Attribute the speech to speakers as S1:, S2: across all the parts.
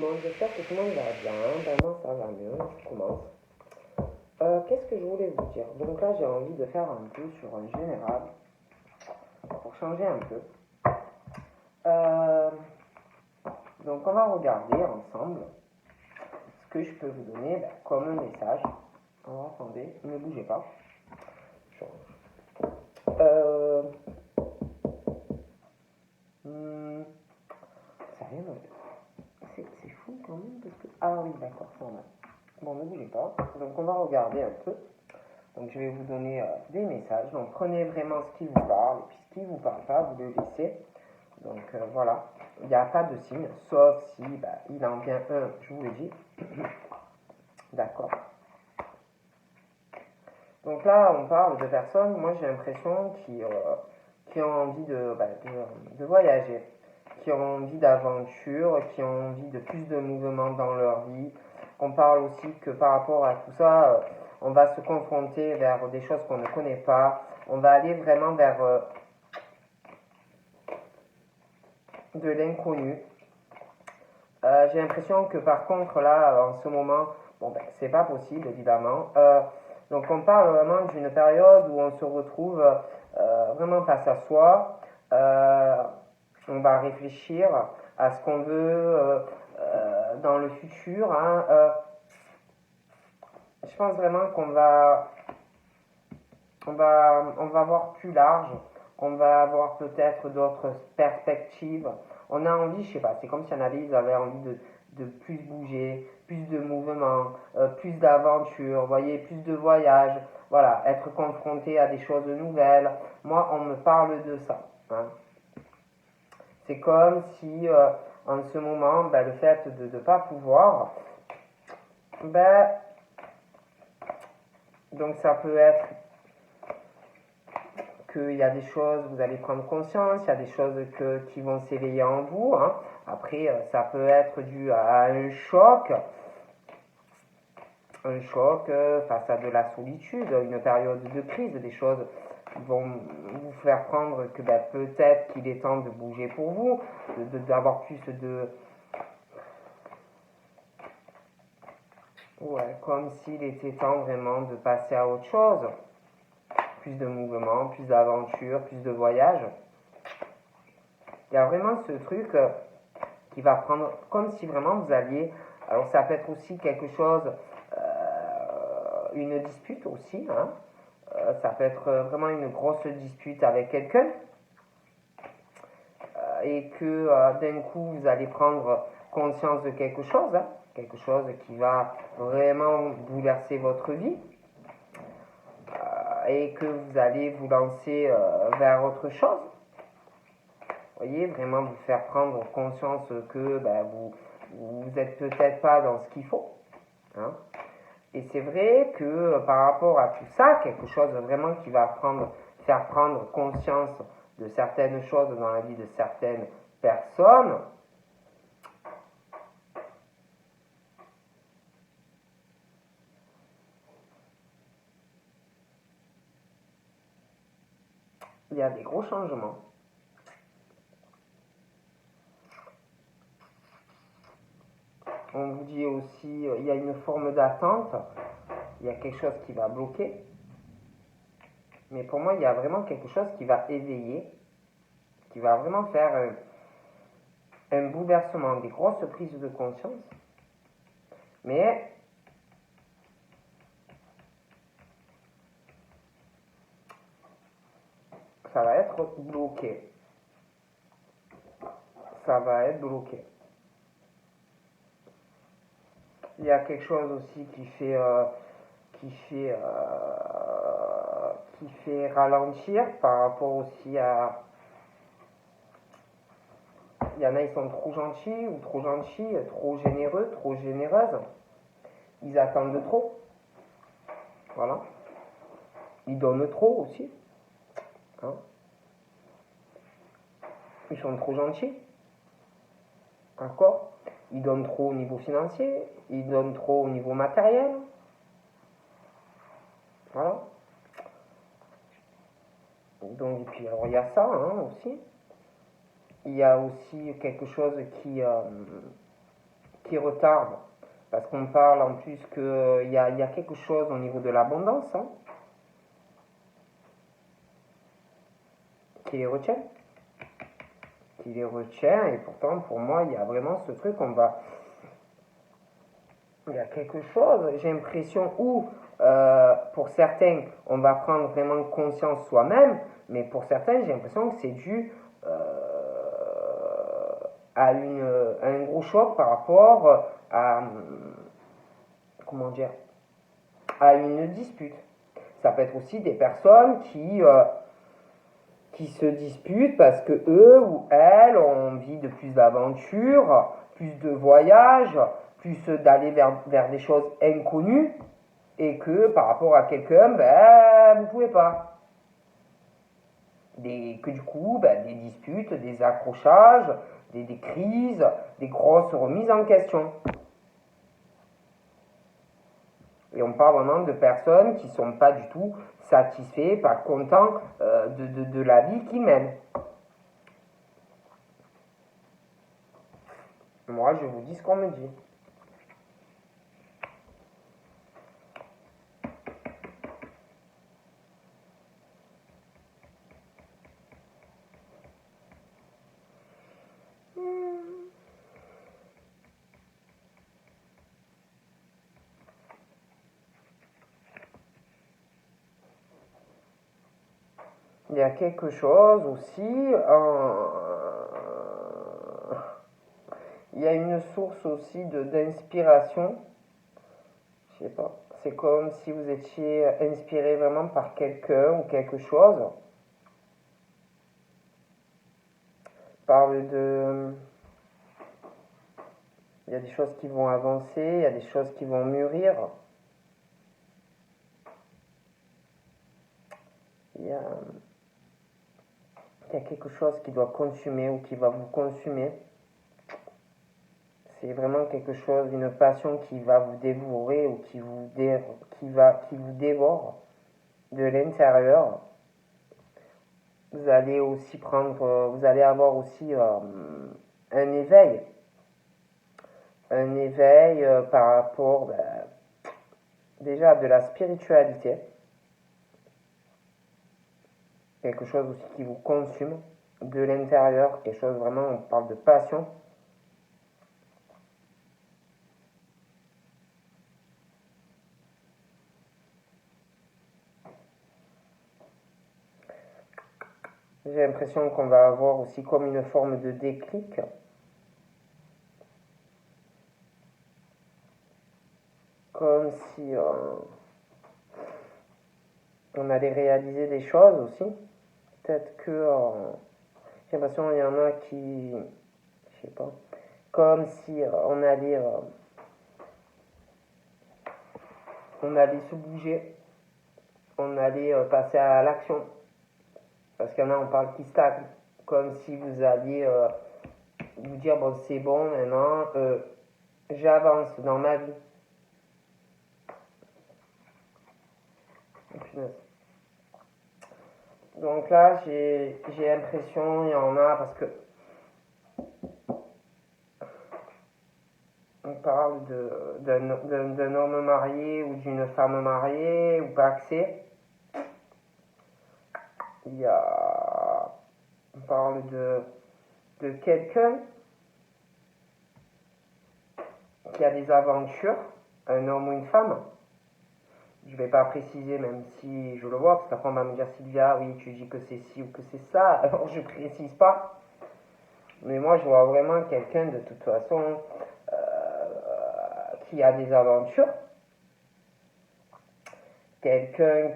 S1: monde, j'espère que tout le monde va bien. Ben moi ça va mieux, je commence. Qu'est-ce que je voulais vous dire? Donc là j'ai envie de faire un peu sur un général pour changer un peu. Euh, donc on va regarder ensemble ce que je peux vous donner comme un message. Alors attendez, ne bougez pas. Euh, hmm, Sérieux, c'est fou quand même parce que... Ah oui d'accord, c'est normal. Bon, ne bougez pas. Donc on va regarder un peu. Donc je vais vous donner des messages. Donc prenez vraiment ce qui vous parle. Et puis ce qui ne vous parle pas, vous le laissez. Donc voilà. Il n'y a pas de signe. Sauf si il en vient un, je vous le dis. D'accord. Donc là, on parle de personnes, moi j'ai l'impression, qui ont envie de voyager, qui ont envie d'aventure, qui ont envie de plus de mouvement dans leur vie. On parle aussi que par rapport à tout ça, on va se confronter vers des choses qu'on ne connaît pas. On va aller vraiment vers de l'inconnu. J'ai l'impression que par contre là, en ce moment, c'est pas possible évidemment. Donc on parle vraiment d'une période où on se retrouve vraiment face à soi. On va réfléchir à ce qu'on veut dans le futur. Je pense vraiment on va voir plus large. On va avoir peut-être d'autres perspectives. On a envie, je sais pas, c'est comme si ils avaient envie de plus bouger, plus de mouvement, plus d'aventure, voyez, plus de voyages, voilà, être confronté à des choses nouvelles. Moi, on me parle de ça. Hein. C'est comme si, en ce moment, le fait de ne pas pouvoir, donc ça peut être qu'il y a des choses, vous allez prendre conscience, il y a des choses qui vont s'éveiller en vous. Hein. Après, ça peut être dû à un choc face à de la solitude, une période de crise, des choses qui vont vous faire prendre que peut-être qu'il est temps de bouger pour vous, d'avoir plus de... Ouais, comme s'il était temps vraiment de passer à autre chose. Plus de mouvement, plus d'aventure, plus de voyage. Il y a vraiment ce truc qui va prendre, comme si vraiment vous alliez, alors ça peut être aussi quelque chose, une dispute aussi, hein, ça peut être vraiment une grosse dispute avec quelqu'un, et que d'un coup vous allez prendre conscience de quelque chose qui va vraiment bouleverser votre vie, et que vous allez vous lancer vers autre chose. Vous voyez, vraiment vous faire prendre conscience que vous êtes peut-être pas dans ce qu'il faut. Hein. Et c'est vrai que par rapport à tout ça, quelque chose vraiment qui va faire prendre conscience de certaines choses dans la vie de certaines personnes, il y a des gros changements. On vous dit aussi, il y a une forme d'attente, il y a quelque chose qui va bloquer. Mais pour moi, il y a vraiment quelque chose qui va éveiller, qui va vraiment faire un bouleversement, des grosses prises de conscience. Mais ça va être bloqué. Ça va être bloqué. Il y a quelque chose aussi qui fait ralentir par rapport aussi à... Il y en a, ils sont trop gentils ou trop gentils, trop généreux, trop généreuses. Ils attendent trop. Voilà. Ils donnent trop aussi. Hein. Ils sont trop gentils. D'accord. Ils donnent trop au niveau financier. Ils donnent trop au niveau matériel. Voilà. Donc, et puis, alors, il y a ça aussi. Il y a aussi quelque chose qui qui retarde. Parce qu'on parle en plus qu'il y a quelque chose au niveau de l'abondance hein, qui les retient. Qui les retient. Et pourtant, pour moi, il y a vraiment ce truc, il y a quelque chose, j'ai l'impression, où pour certains, on va prendre vraiment conscience soi-même, mais pour certains, j'ai l'impression que c'est dû à un gros choc par rapport à, comment dire, à une dispute. Ça peut être aussi des personnes qui se disputent parce que eux ou elles ont envie de plus d'aventure, plus de voyages, plus d'aller vers des choses inconnues, et que par rapport à quelqu'un, ben, vous pouvez pas. Que du coup, ben, des disputes, des accrochages, des crises, des grosses remises en question. Et on parle vraiment de personnes qui ne sont pas du tout satisfaits, pas contents de la vie qu'ils mènent. Moi, je vous dis ce qu'on me dit. Il y a quelque chose aussi, il y a une source aussi d'inspiration. Je sais pas, c'est comme si vous étiez inspiré vraiment par quelqu'un ou quelque chose. Parle de... Il y a des choses qui vont avancer, il y a des choses qui vont mûrir. Il y a quelque chose qui doit consumer ou qui va vous consumer. C'est vraiment quelque chose, une passion qui va vous dévorer ou qui vous dévore de l'intérieur. Vous allez aussi vous allez avoir aussi un éveil par rapport déjà de la spiritualité, quelque chose aussi qui vous consume de l'intérieur, quelque chose vraiment, on parle de passion. J'ai l'impression qu'on va avoir aussi comme une forme de déclic. Comme si on allait réaliser des choses aussi. Peut-être que j'ai l'impression qu'il y en a qui, je sais pas, comme si on allait se bouger, on allait passer à l'action. Parce qu'il y en a, on parle qui stagne, comme si vous alliez vous dire, bon, c'est bon, maintenant, j'avance dans ma vie. Donc là, j'ai l'impression, il y en a, parce que on parle d'un homme marié ou d'une femme mariée ou paxée. On parle de quelqu'un qui a des aventures, un homme ou une femme. Je ne vais pas préciser, même si je le vois, parce qu'après on va me dire, Sylvia, oui, tu dis que c'est ci ou que c'est ça, alors je précise pas. Mais moi, je vois vraiment quelqu'un, de toute façon, qui a des aventures. Quelqu'un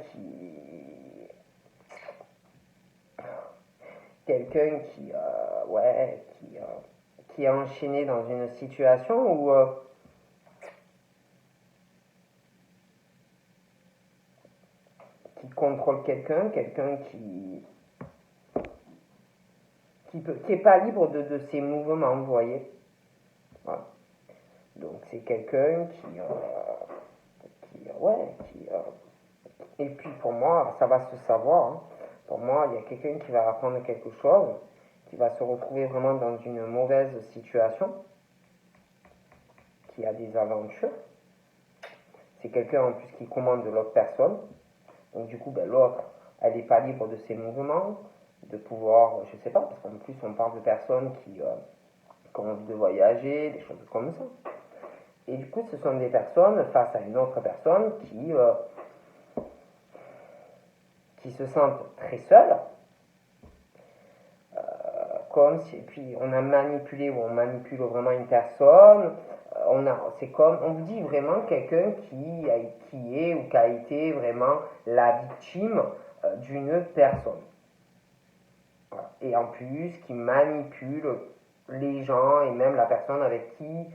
S1: qui est enchaîné dans une situation où qui contrôle quelqu'un qui est pas libre de ses mouvements, vous voyez. Voilà. Donc c'est quelqu'un et puis pour moi, ça va se savoir. Hein. Pour moi, il y a quelqu'un qui va apprendre quelque chose, qui va se retrouver vraiment dans une mauvaise situation. qui a des aventures. C'est quelqu'un en plus qui commande l'autre personne. Donc du coup, ben, l'autre, elle n'est pas libre de ses mouvements, de pouvoir, je sais pas, parce qu'en plus on parle de personnes qui ont envie de voyager, des choses comme ça. Et du coup, ce sont des personnes face à une autre personne qui se sentent très seules, comme si, et puis on a manipulé ou on manipule vraiment une personne. C'est comme, on vous dit vraiment quelqu'un qui est ou qui a été vraiment la victime d'une personne. Voilà. Et en plus, qui manipule les gens et même la personne avec qui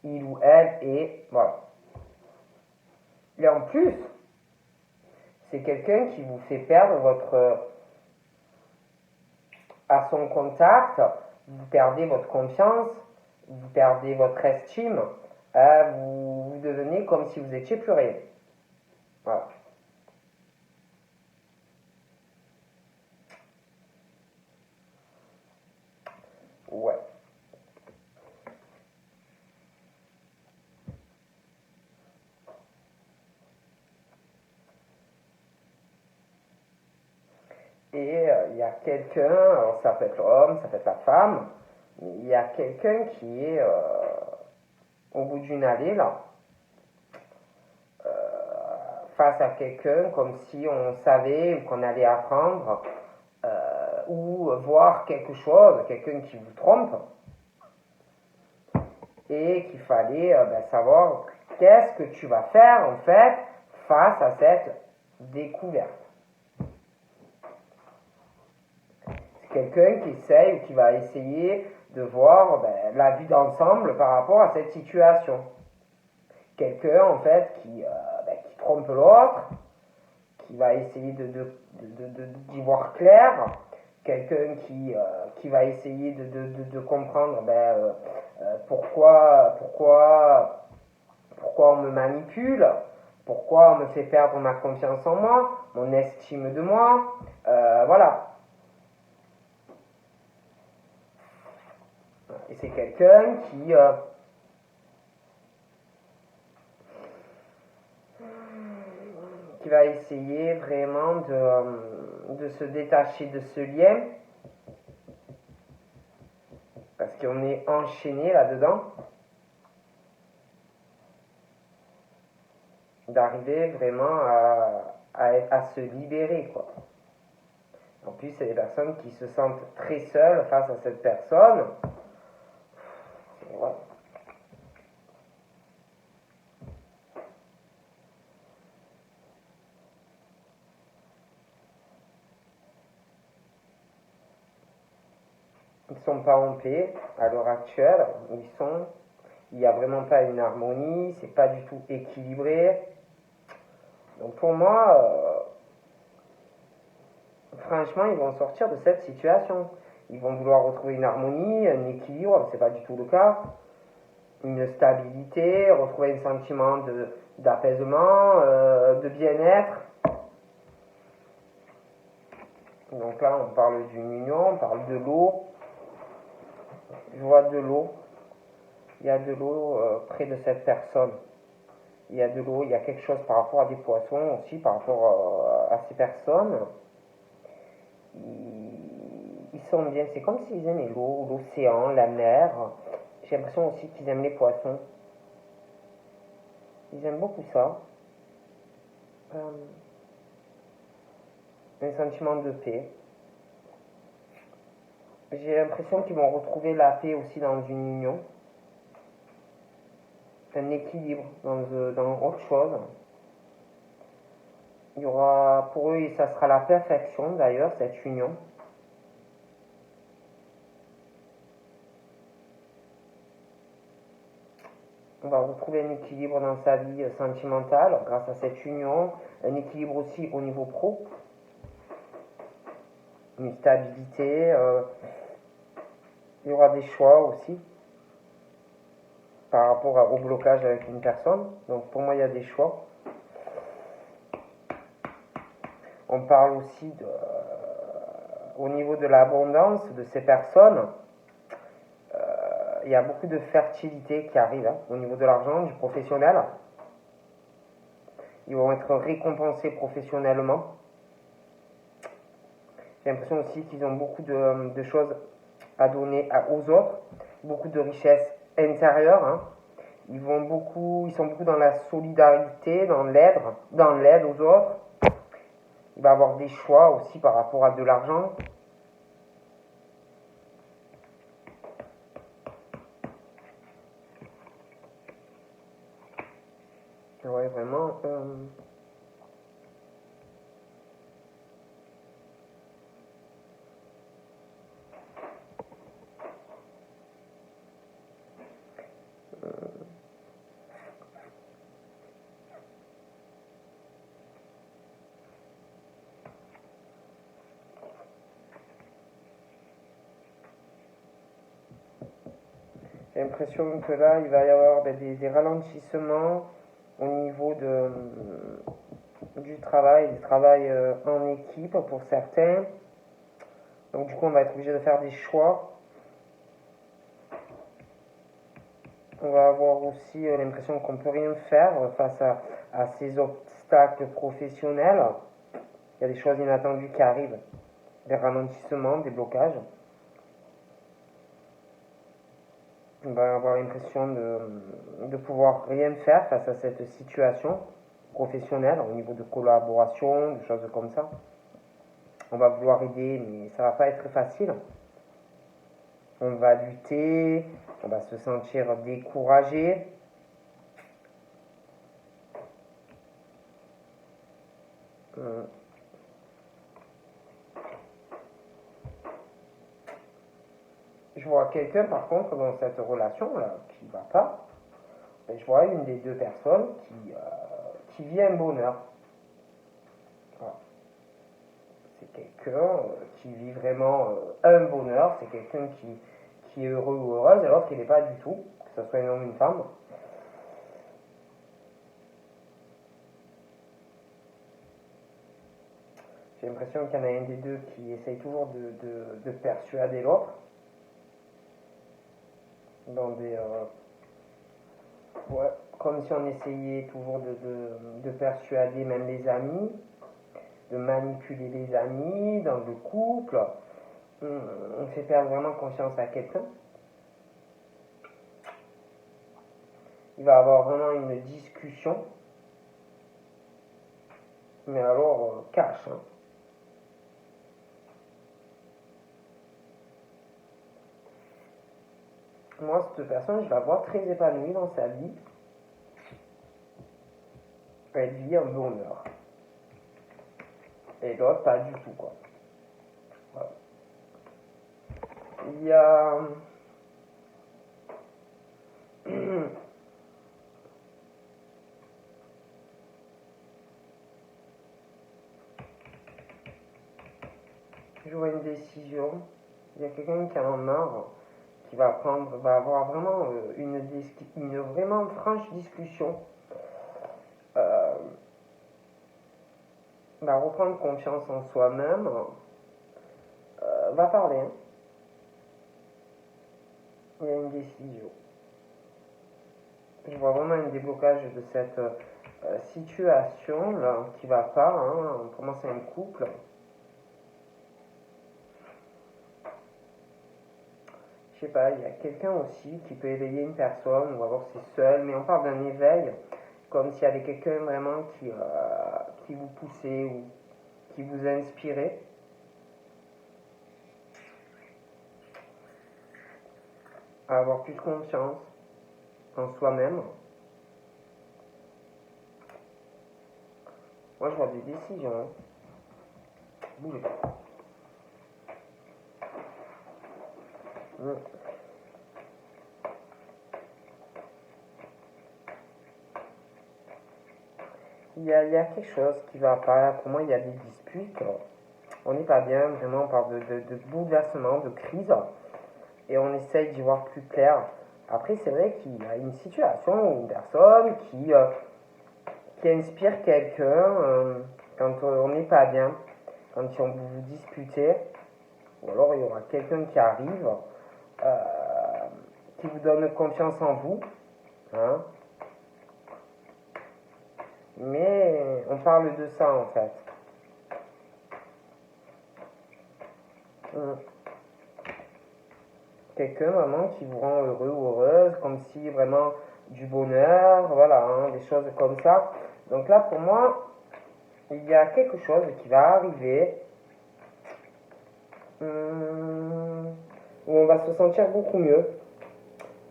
S1: il ou elle est. Voilà. Et en plus, c'est quelqu'un qui vous fait perdre à son contact, vous perdez votre confiance, vous perdez votre estime, vous devenez comme si vous étiez plus rien. Voilà. Ouais. Et il y a quelqu'un, alors ça peut être l'homme, ça peut être la femme, mais il y a quelqu'un qui est au bout d'une allée là, face à quelqu'un comme si on savait qu'on allait apprendre ou voir quelque chose, quelqu'un qui vous trompe, et qu'il fallait savoir qu'est-ce que tu vas faire en fait face à cette découverte. C'est quelqu'un qui essaye ou qui va essayer de voir la vue d'ensemble par rapport à cette situation. Quelqu'un en fait qui trompe l'autre, qui va essayer d'y voir clair, quelqu'un qui va essayer de comprendre pourquoi on me manipule, pourquoi on me fait perdre ma confiance en moi, mon estime de moi, voilà. Et c'est quelqu'un qui va essayer vraiment de se détacher de ce lien, parce qu'on est enchaîné là-dedans, d'arriver vraiment à se libérer, quoi. En plus, c'est des personnes qui se sentent très seules face à cette personne. Voilà. Ils ne sont pas en paix à l'heure actuelle. Il n'y a vraiment pas une harmonie, c'est pas du tout équilibré. Donc pour moi, franchement, ils vont sortir de cette situation. Ils vont vouloir retrouver une harmonie, un équilibre, c'est pas du tout le cas. Une stabilité, retrouver un sentiment d'apaisement, de bien-être. Donc là, on parle d'une union, on parle de l'eau. Je vois de l'eau. Il y a de l'eau près de cette personne. Il y a de l'eau, il y a quelque chose par rapport à des poissons aussi, par rapport à ces personnes. Ils sont bien, c'est comme s'ils aimaient l'eau, l'océan, la mer. J'ai l'impression aussi qu'ils aiment les poissons. Ils aiment beaucoup ça. Un sentiment de paix. J'ai l'impression qu'ils vont retrouver la paix aussi dans une union. Un équilibre dans autre chose. Il y aura, pour eux, ça sera la perfection d'ailleurs, cette union. On va retrouver un équilibre dans sa vie sentimentale grâce à cette union, un équilibre aussi au niveau pro, une stabilité, il y aura des choix aussi par rapport au blocage avec une personne. Donc pour moi, il y a des choix. On parle aussi au niveau de l'abondance de ces personnes. il y a beaucoup de fertilité qui arrive au niveau de l'argent, du professionnel. Ils vont être récompensés professionnellement. J'ai l'impression aussi qu'ils ont beaucoup de choses à donner aux autres, beaucoup de richesses intérieures. Hein. Ils sont beaucoup dans la solidarité, dans l'aide aux autres. Il va y avoir des choix aussi par rapport à de l'argent. Ouais, vraiment. J'ai l'impression que là, il va y avoir des ralentissements au niveau du travail, en équipe pour certains. Donc du coup, on va être obligé de faire des choix. On va avoir aussi l'impression qu'on ne peut rien faire face à ces obstacles professionnels. Il y a des choses inattendues qui arrivent, des ralentissements, des blocages. On va avoir l'impression de pouvoir rien faire face à cette situation professionnelle au niveau de collaboration, de choses comme ça. On va vouloir aider, mais ça va pas être facile. On va lutter, on va se sentir découragé. Je vois quelqu'un par contre dans cette relation là qui va pas. Et je vois une des deux personnes qui vit un bonheur. Voilà. C'est quelqu'un qui vit vraiment un bonheur, c'est quelqu'un qui est heureux ou heureuse, alors qu'il n'est pas du tout, que ce soit un homme ou une femme. J'ai l'impression qu'il y en a un des deux qui essaye toujours de persuader l'autre dans des... ouais, comme si on essayait toujours de persuader même les amis, de manipuler les amis dans le couple. On fait perdre vraiment confiance à quelqu'un. Il va y avoir vraiment une discussion, mais alors cash. Hein. Moi, cette personne, je la vois très épanouie dans sa vie. Elle vit un bonheur. Et l'autre, pas du tout, quoi. Voilà. Il y a... je vois une décision. Il y a quelqu'un qui en a marre, qui va avoir vraiment une vraiment franche discussion. Va reprendre confiance en soi-même. Va parler. Hein. Il y a une décision. Je vois vraiment un déblocage de cette situation là qui va pas. Hein. Pour moi, c'est un couple. Je sais pas, il y a quelqu'un aussi qui peut éveiller une personne, ou alors c'est seul, mais on parle d'un éveil, comme s'il y avait quelqu'un vraiment qui vous poussait ou qui vous inspirait. À avoir plus confiance en soi-même. Moi, je vois des décisions. Hein. Bougez pas. Il y a quelque chose qui va pas. Pour moi, il y a des disputes. On n'est pas bien, vraiment, on parle de bouleversement, de crise. Et on essaye d'y voir plus clair. Après, c'est vrai qu'il y a une situation ou une personne qui inspire quelqu'un quand on n'est pas bien, quand vous vous disputez, ou alors il y aura quelqu'un qui arrive qui vous donne confiance en vous. Hein. Mais on parle de ça en fait. Quelqu'un vraiment qui vous rend heureux ou heureuse, comme si vraiment du bonheur, voilà, hein, des choses comme ça. Donc là pour moi, il y a quelque chose qui va arriver où on va se sentir beaucoup mieux.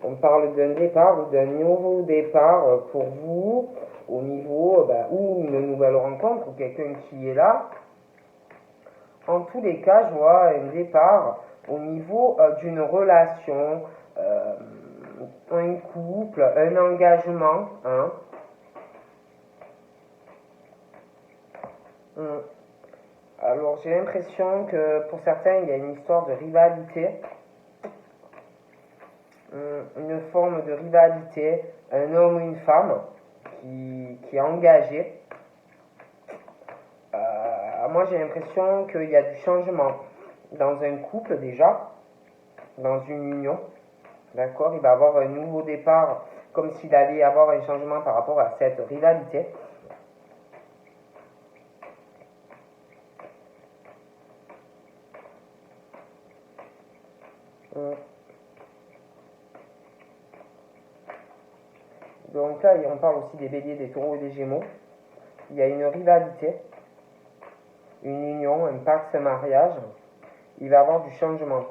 S1: On parle d'un départ ou d'un nouveau départ pour vous, au niveau ou une nouvelle rencontre ou quelqu'un qui est là. En tous les cas, je vois un départ au niveau d'une relation, un couple, un engagement. Hein. Alors j'ai l'impression que pour certains, il y a une histoire de rivalité. Une forme de rivalité, un homme ou une femme qui est engagé. Moi j'ai l'impression qu'il y a du changement dans un couple déjà, dans une union, d'accord. Il va y avoir un nouveau départ, comme s'il allait y avoir un changement par rapport à cette rivalité. Donc là, on parle aussi des béliers, des taureaux et des gémeaux. Il y a une rivalité, une union, un pacte, un mariage. Il va y avoir du changement.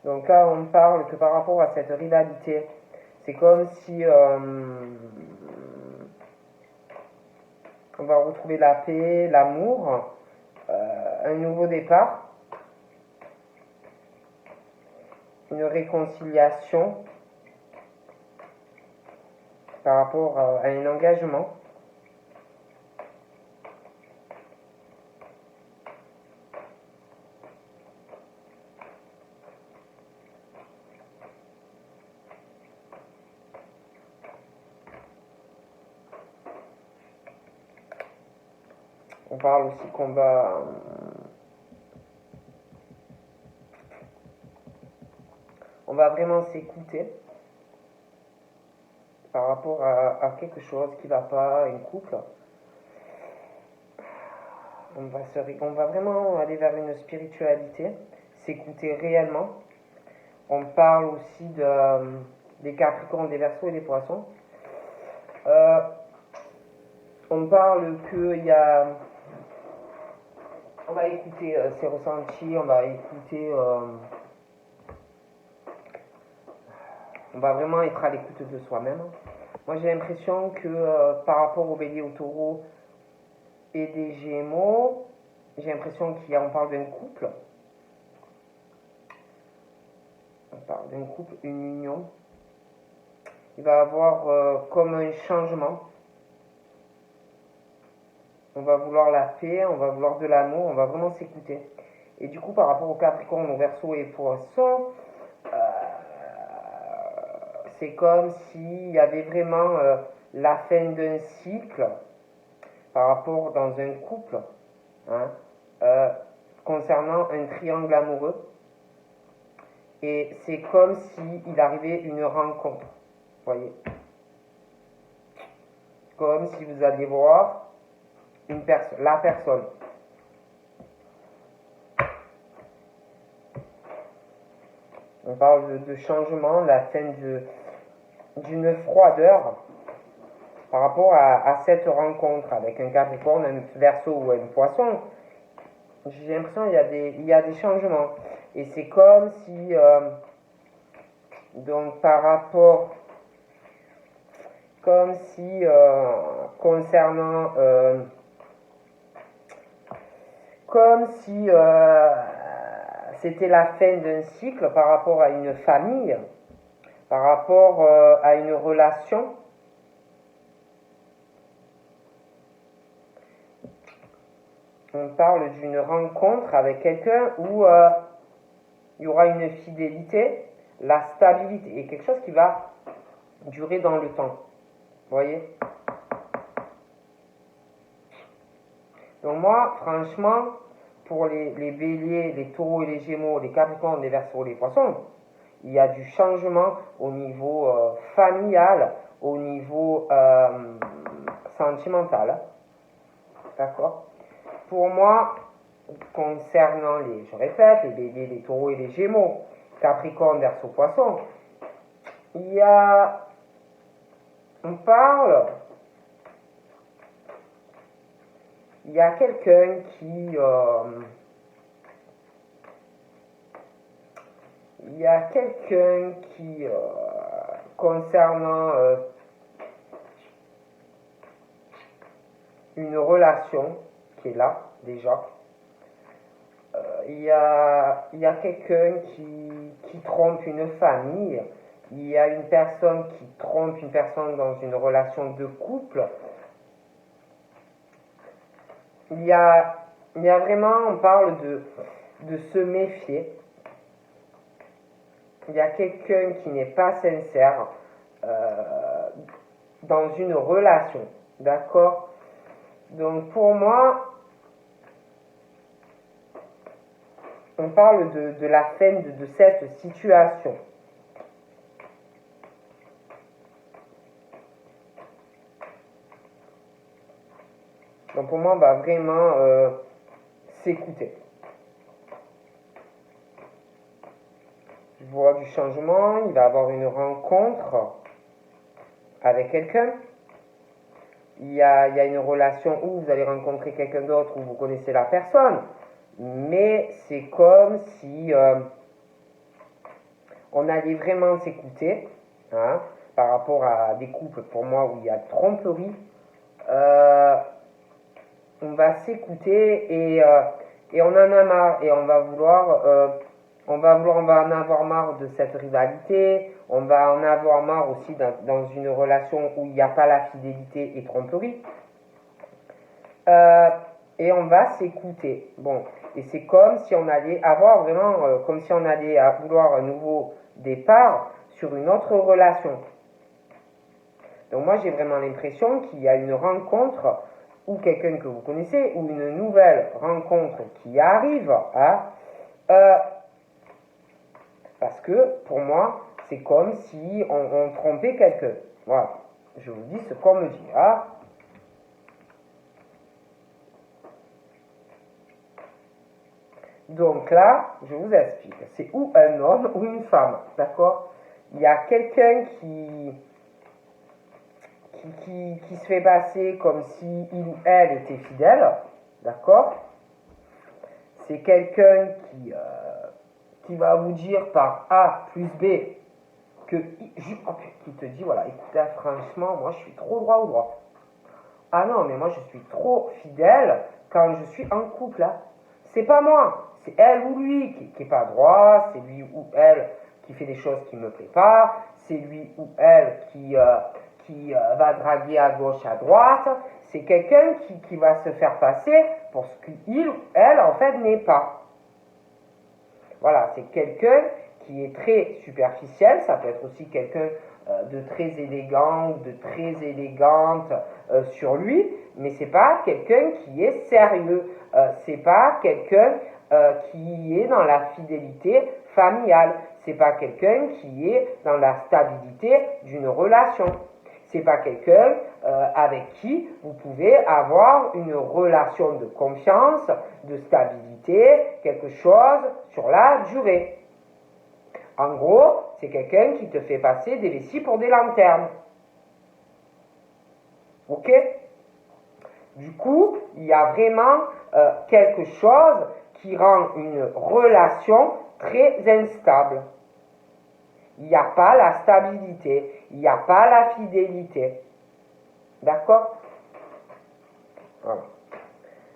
S1: Donc là, on parle que par rapport à cette rivalité, c'est comme si on va retrouver la paix, l'amour, un nouveau départ, une réconciliation par rapport à un engagement. On parle aussi qu'on va vraiment s'écouter par rapport à quelque chose qui ne va pas, un couple. On va vraiment aller vers une spiritualité, s'écouter réellement. On parle aussi des Capricornes, des Verseaux et des Poissons. On parle qu'il y a... On va écouter ses ressentis, on va écouter... on va vraiment être à l'écoute de soi-même. Moi j'ai l'impression que par rapport au Bélier, au Taureau et des Gémeaux, j'ai l'impression qu'on parle d'un couple. On parle d'un couple, une union. Il va y avoir comme un changement. On va vouloir la paix, on va vouloir de l'amour, on va vraiment s'écouter. Et du coup, par rapport au Capricorne, au Verseau et aux Poissons, c'est comme s'il y avait vraiment la fin d'un cycle par rapport dans un couple, hein, concernant un triangle amoureux. Et c'est comme s'il arrivait une rencontre, voyez. Comme si vous alliez voir la personne. On parle de changement, la fin d'une froideur par rapport à cette rencontre avec un Capricorne, un Verseau ou un Poisson. J'ai l'impression qu'il y a des changements. Et c'est comme si, donc par rapport, comme si concernant, comme si c'était la fin d'un cycle par rapport à une famille, par rapport à une relation. On parle d'une rencontre avec quelqu'un où il y aura une fidélité, la stabilité, et quelque chose qui va durer dans le temps. Vous voyez? Donc moi, franchement, pour les béliers, les taureaux et les gémeaux, les capricornes, les verseaux, les poissons, il y a du changement au niveau familial, au niveau sentimental. D'accord? Pour moi, concernant je répète, les béliers, les taureaux et les gémeaux, capricorne, verseau, poisson, on parle, il y a quelqu'un qui, concernant une relation qui est là, déjà, il y a quelqu'un qui trompe une famille, il y a une personne qui trompe une personne dans une relation de couple. Il y a vraiment, on parle de se méfier. Il y a quelqu'un qui n'est pas sincère dans une relation. D'accord? Donc pour moi, on parle de la fin de cette situation. Donc pour moi, on va vraiment s'écouter. Je vois du changement, il va y avoir une rencontre avec quelqu'un. Il y a une relation où vous allez rencontrer quelqu'un d'autre, où vous connaissez la personne. Mais c'est comme si on allait vraiment s'écouter, hein, par rapport à des couples, pour moi, où il y a tromperie. On va s'écouter et on en a marre et on va en avoir marre de cette rivalité, on va en avoir marre aussi dans une relation où il n'y a pas la fidélité et tromperie. Et on va s'écouter. Bon, et c'est comme si on allait avoir vraiment, comme si on allait vouloir un nouveau départ sur une autre relation. Donc moi j'ai vraiment l'impression qu'il y a une rencontre ou quelqu'un que vous connaissez, ou une nouvelle rencontre qui arrive, hein, parce que pour moi, c'est comme si on trompait quelqu'un. Voilà, je vous dis ce qu'on me dit. Hein. Donc là, je vous explique. C'est ou un homme ou une femme, d'accord? Il y a quelqu'un qui se fait passer comme si il ou elle était fidèle, d'accord? C'est quelqu'un qui va vous dire par A plus B qui te dit, voilà, écoutez, franchement, moi je suis trop droit au droit. Ah non, mais moi je suis trop fidèle quand je suis en couple, là. C'est pas moi, c'est elle ou lui qui est pas droit, c'est lui ou elle qui fait des choses qui me plaisent pas, c'est lui ou elle qui va draguer à gauche, à droite, c'est quelqu'un qui va se faire passer pour ce qu'il ou elle en fait n'est pas. Voilà, c'est quelqu'un qui est très superficiel, ça peut être aussi quelqu'un de très élégant ou de très élégante sur lui, mais c'est pas quelqu'un qui est sérieux, c'est pas quelqu'un qui est dans la fidélité familiale, c'est pas quelqu'un qui est dans la stabilité d'une relation. C'est pas quelqu'un avec qui vous pouvez avoir une relation de confiance, de stabilité, quelque chose sur la durée. En gros, c'est quelqu'un qui te fait passer des vessies pour des lanternes. Ok? Du coup, il y a vraiment quelque chose qui rend une relation très instable. Il n'y a pas la stabilité, il n'y a pas la fidélité. D'accord? Voilà.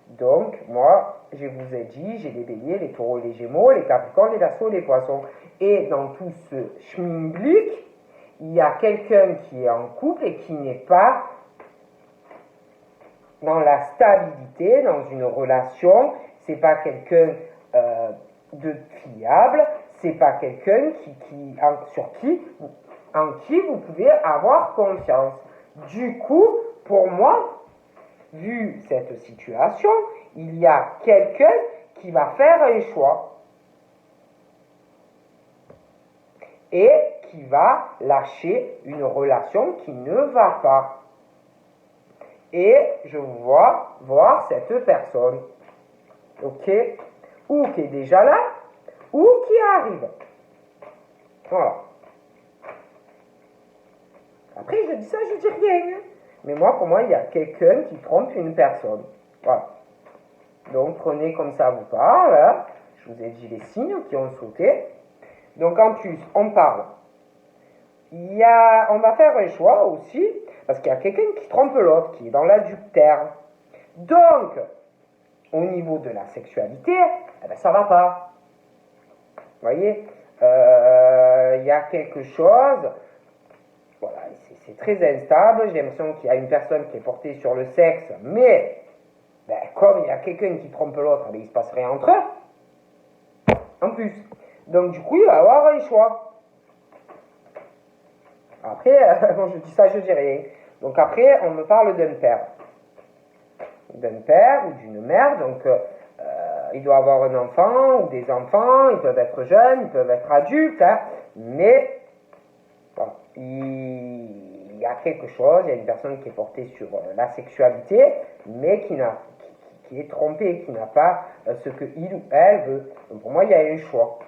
S1: Donc, moi, je vous ai dit, j'ai les béliers, les taureaux, les gémeaux, les capricornes, les verseaux, les poissons. Et dans tout ce schmingblick, il y a quelqu'un qui est en couple et qui n'est pas dans la stabilité, dans une relation. C'est pas quelqu'un de fiable, c'est pas quelqu'un en qui vous pouvez avoir confiance. Du coup, pour moi, vu cette situation, il y a quelqu'un qui va faire un choix et qui va lâcher une relation qui ne va pas. Et je vois voir cette personne, ok, ou qui est déjà là, ou qui arrive. Voilà. Après, je dis ça, je dis rien. Mais moi, pour moi, il y a quelqu'un qui trompe une personne. Voilà. Donc, prenez comme ça vous parle. Hein. Je vous ai dit les signes qui ont sauté. Donc, en plus, on parle. On va faire un choix aussi, parce qu'il y a quelqu'un qui trompe l'autre, qui est dans l'adultère. Donc, au niveau de la sexualité, eh ben, ça va pas. Vous voyez, il y a quelque chose, voilà, c'est très instable. J'ai l'impression qu'il y a une personne qui est portée sur le sexe, mais ben, comme il y a quelqu'un qui trompe l'autre, ben, il ne se passe rien entre eux. En plus. Donc, du coup, il va y avoir un choix. Après, quand je dis ça, je dis rien. Donc après, on me parle d'un père. D'un père ou d'une mère. Donc, il doit avoir un enfant ou des enfants. Ils peuvent être jeunes, ils peuvent être adultes. Hein, mais bon, il y a quelque chose. Il y a une personne qui est portée sur la sexualité, mais qui est trompée, qui n'a pas ce que il ou elle veut. Donc pour moi, il y a un choix.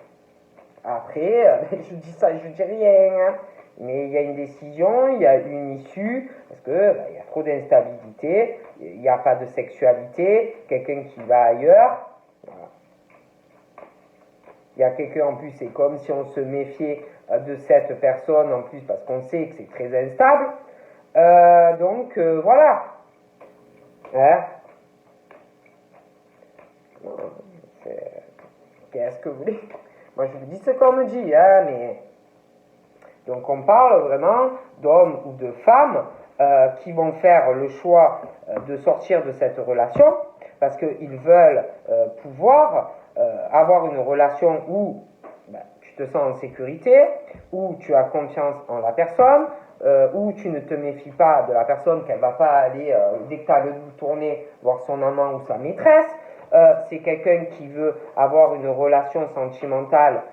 S1: Après, je dis ça, je dis rien. Hein. Mais il y a une décision, il y a une issue, parce que il y a trop d'instabilité, il n'y a pas de sexualité, quelqu'un qui va ailleurs. Voilà. Il y a quelqu'un en plus, c'est comme si on se méfiait de cette personne en plus, parce qu'on sait que c'est très instable. Donc voilà. Hein? Qu'est-ce que vous voulez? Moi je vous dis ce qu'on me dit, hein, mais. Donc on parle vraiment d'hommes ou de femmes qui vont faire le choix de sortir de cette relation parce qu'ils veulent pouvoir avoir une relation où tu te sens en sécurité, où tu as confiance en la personne, où tu ne te méfies pas de la personne qu'elle ne va pas aller, dès que tu as le dos tourné, voir son amant ou sa maîtresse. C'est quelqu'un qui veut avoir une relation sentimentale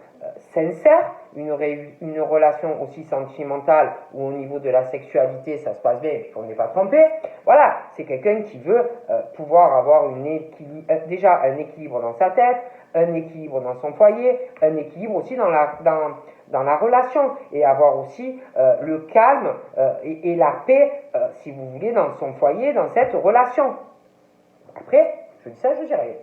S1: sincère, une relation aussi sentimentale où au niveau de la sexualité ça se passe bien et puis qu'on n'est pas trompé. Voilà, c'est quelqu'un qui veut pouvoir avoir déjà un équilibre dans sa tête, un équilibre dans son foyer, un équilibre aussi dans la relation et avoir aussi le calme et la paix, si vous voulez, dans son foyer, dans cette relation. Après, je dis ça, je dis rien.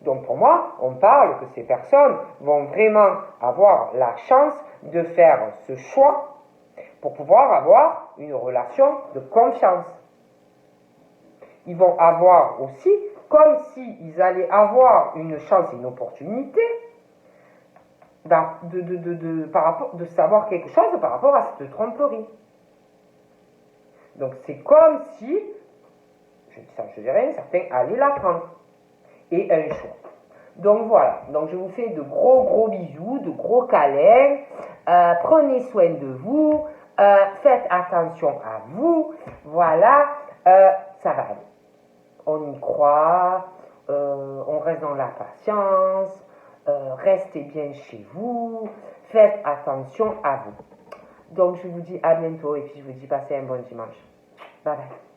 S1: Donc pour moi, on parle que ces personnes vont vraiment avoir la chance de faire ce choix pour pouvoir avoir une relation de confiance. Ils vont avoir aussi, comme s'ils allaient avoir une chance et une opportunité de savoir quelque chose par rapport à cette tromperie. Donc c'est comme si, je dis ça, je dirais, certains allaient l'apprendre. Et un choix. Donc voilà, donc je vous fais de gros bisous, de gros câlins, prenez soin de vous, faites attention à vous, voilà, ça va aller. On y croit, on reste dans la patience, restez bien chez vous, faites attention à vous. Donc je vous dis à bientôt et puis je vous dis passez un bon dimanche. Bye bye.